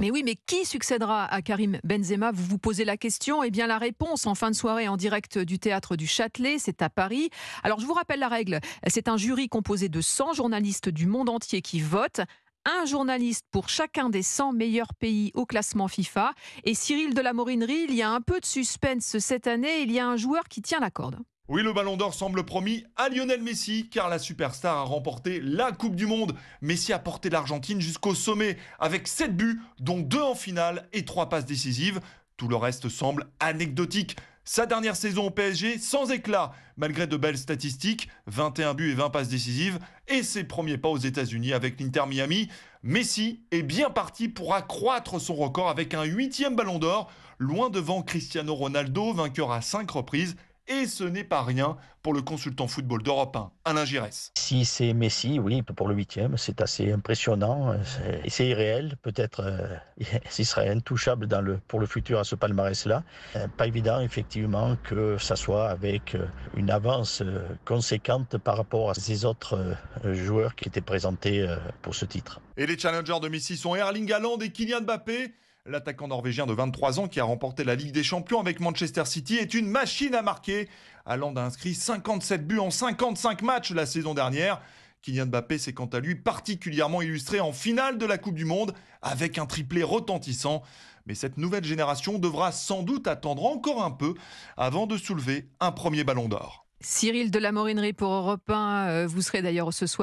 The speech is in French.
Mais oui, mais qui succédera à Karim Benzema? Vous vous posez la question. Eh bien, la réponse en fin de soirée en direct du théâtre du Châtelet, c'est à Paris. Alors, je vous rappelle la règle. C'est un jury composé de 100 journalistes du monde entier qui votent. Un journaliste pour chacun des 100 meilleurs pays au classement FIFA. Et Cyril de la Morinerie, il y a un peu de suspense cette année. Il y a un joueur qui tient la corde. Oui, le Ballon d'Or semble promis à Lionel Messi, car la superstar a remporté la Coupe du Monde. Messi a porté l'Argentine jusqu'au sommet, avec 7 buts, dont 2 en finale et 3 passes décisives. Tout le reste semble anecdotique. Sa dernière saison au PSG, sans éclat, malgré de belles statistiques, 21 buts et 20 passes décisives, et ses premiers pas aux États-Unis avec l'Inter Miami. Messi est bien parti pour accroître son record avec un 8e Ballon d'Or, loin devant Cristiano Ronaldo, vainqueur à 5 reprises. Et ce n'est pas rien pour le consultant football d'Europe 1, Alain Giresse. Si c'est Messi, oui, pour le 8e, c'est assez impressionnant. C'est irréel, peut-être s'il serait intouchable pour le futur à ce palmarès-là. Pas évident, effectivement, que ça soit avec une avance conséquente par rapport à ces autres joueurs qui étaient présentés pour ce titre. Et les challengers de Messi sont Erling Haaland et Kylian Mbappé. L'attaquant norvégien de 23 ans qui a remporté la Ligue des Champions avec Manchester City est une machine à marquer. Haaland a inscrit 57 buts en 55 matchs la saison dernière. Kylian Mbappé s'est quant à lui particulièrement illustré en finale de la Coupe du Monde avec un triplé retentissant. Mais cette nouvelle génération devra sans doute attendre encore un peu avant de soulever un premier Ballon d'Or. Cyril de la Morinerie pour Europe 1. Vous serez d'ailleurs ce soir